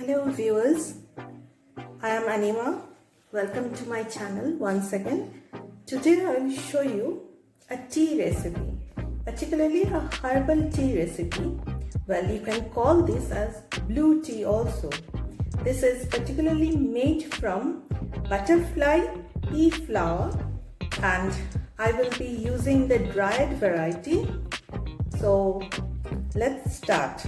Hello viewers, I am Anima. Welcome to my channel once again. Today I will show you a tea recipe, particularly a herbal tea recipe. Well, you can call this as blue tea also. This is particularly made from butterfly pea flower and I will be using the dried variety. So let's start.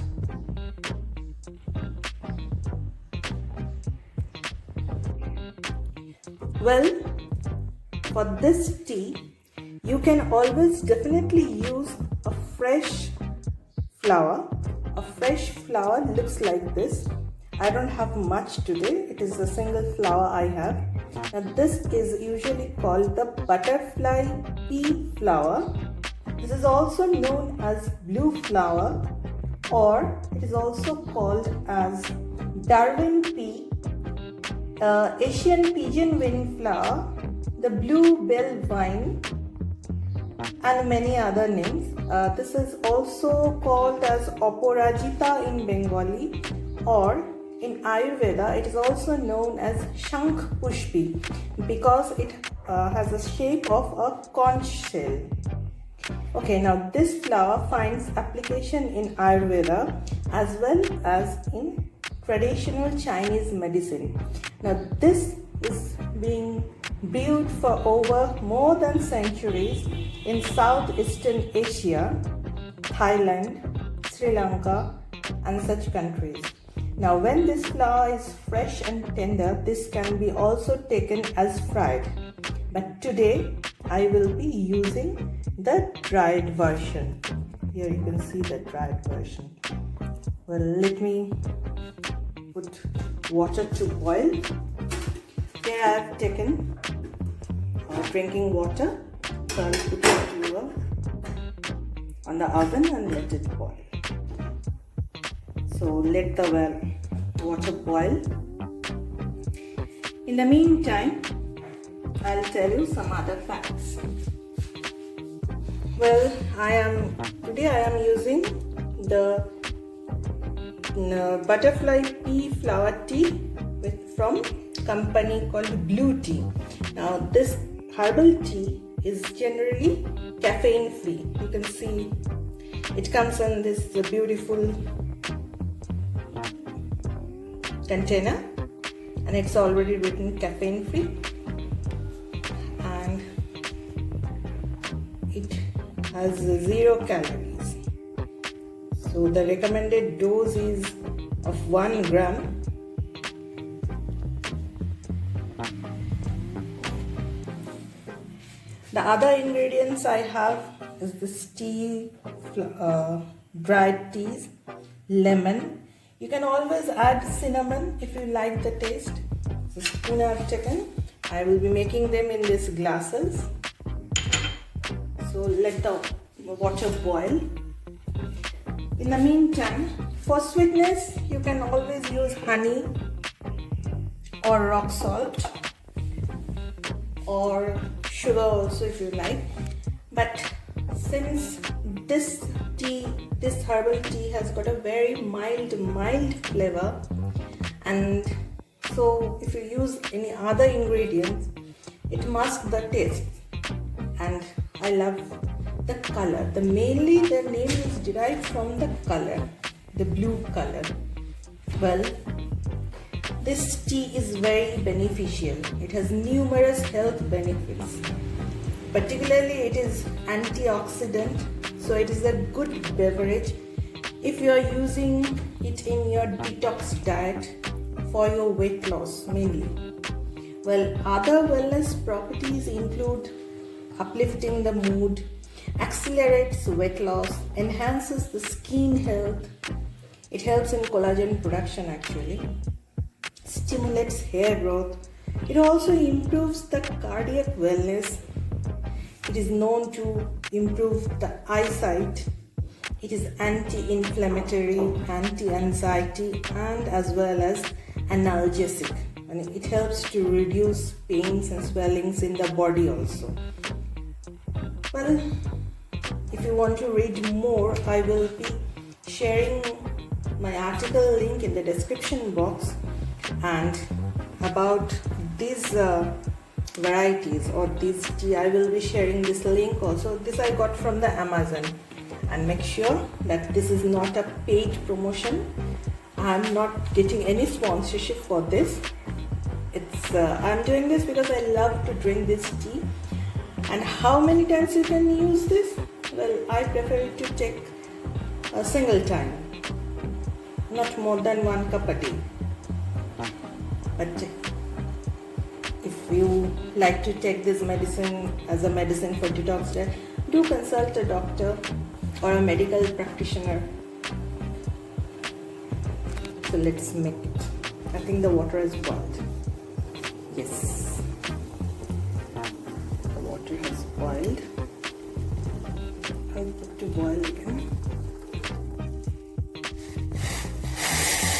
Well, for this tea, you can always definitely use a fresh flower. A fresh flower looks like this. I don't have much today. It is a single flower I have. Now this is usually called the butterfly pea flower. This is also known as blue flower, or it is also called as Darwin pea, Asian pigeon wing flower, the bluebell vine, and many other names. This is also called as Oporajita in Bengali, or in Ayurveda it is also known as Shankh Pushpi because it has a shape of a conch shell. Okay, now this flower finds application in Ayurveda as well as in traditional Chinese medicine. Now this is being brewed for over more than centuries in Southeastern Asia, Thailand, Sri Lanka and such countries. Now when this flower is fresh and tender, this can be also taken as fried. But today I will be using the dried version. Here you can see the dried version. Well, let me put water to boil. Here I have taken drinking water. So I'll put it on the oven and let it boil. So let the water boil. In the meantime, I'll tell you some other facts. Well, today I am using the butterfly pea flower tea from company called Blue Tea. Now this herbal tea is generally caffeine free. You can see it comes in this beautiful container and it's already written caffeine free, and it has 0 calories. So the recommended dose is of 1 gram. The other ingredients I have is this tea, dried teas, lemon. You can always add cinnamon if you like the taste. So spoon I have taken. I will be making them in these glasses. So let the water boil. In the meantime, for sweetness, you can always use honey or rock salt or sugar also if you like. But since this herbal tea has got a very mild flavor, and so if you use any other ingredients, it masks the taste. And I love the color. Mainly the name is derived from the color, the blue color. Well, this tea is very beneficial. It has numerous health benefits. Particularly it is antioxidant, so it is a good beverage if you are using it in your detox diet for your weight loss mainly. Well, other wellness properties include uplifting the mood, accelerates weight loss, enhances the skin health. It helps in collagen production actually, stimulates hair growth. It also improves the cardiac wellness. It is known to improve the eyesight. It is anti-inflammatory, anti-anxiety, and as well as analgesic. And it helps to reduce pains and swellings in the body also. Well, if you want to read more, I will be sharing my article link in the description box, and about these varieties or this tea, I will be sharing this link also. This I got from the Amazon, and make sure that this is not a paid promotion. I am not getting any sponsorship for this. I'm doing this because I love to drink this tea. And how many times you can use this? Well, I prefer it to take a single time, not more than 1 cup a day. But if you like to take this medicine as a medicine for detox, do consult a doctor or a medical practitioner. So let's make it. I think the water is boiled. Yes, the water has boiled. I'll put to boil again.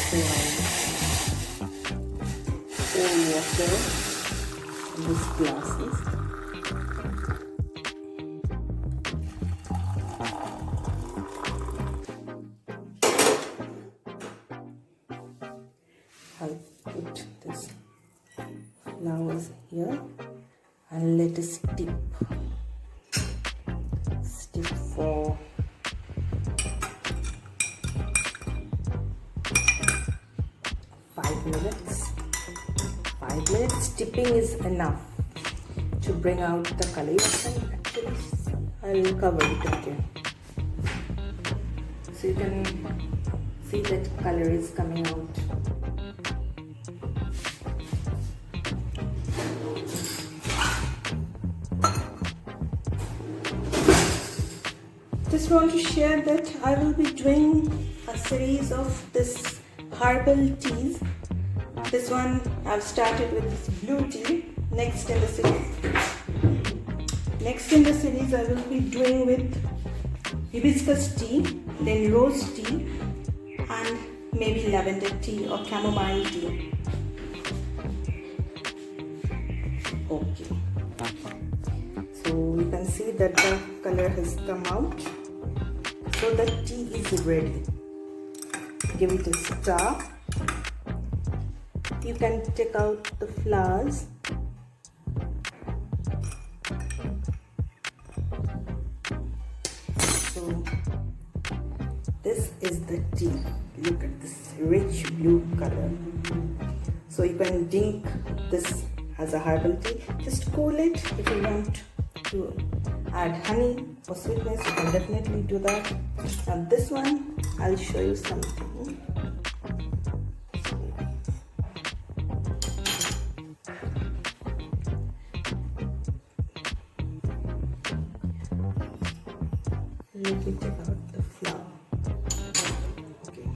So I'll pour water in these glasses. I'll put this flowers here and let it steep for 5 minutes. 5 minutes steeping is enough to bring out the coloration. Actually, I'll cover it again so you can see that color is coming out. Just want to share that I will be doing a series of this herbal teas. This one I've started with this blue tea. Next in the series I will be doing with hibiscus tea, then rose tea, and maybe lavender tea or chamomile tea. Okay, so you can see that the color has come out. So the tea is ready. Give it a stir. You can take out the flowers. So this is the tea. Look at this rich blue color. So you can drink this as a herbal tea. Just cool it. If you want to add honey or sweetness, you can definitely do that. Now this one, I'll show you something. Let me take out the flower. Okay.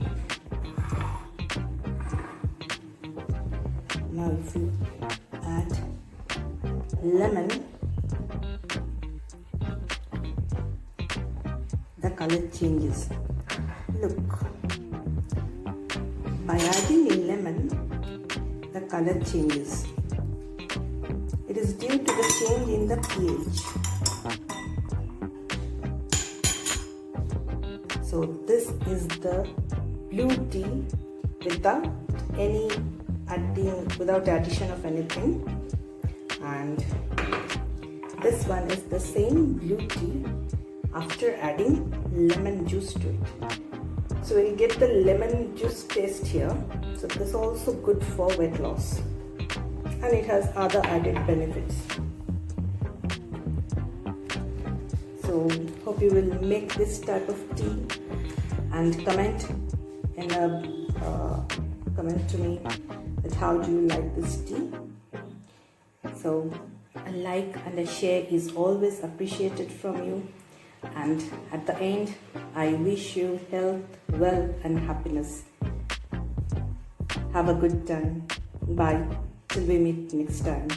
Now if you add lemon, the color changes. Look, by adding lemon, the color changes. It is due to the change in the pH. So this is the blue tea without addition of anything, and this one is the same blue tea after adding lemon juice to it. So we'll get the lemon juice taste here. So this is also good for weight loss, and it has other added benefits. So hope you will make this type of tea and comment to me that how do you like this tea. So a like and a share is always appreciated from you. And at the end, I wish you health, wealth and happiness. Have a good time. Bye. Till we meet next time.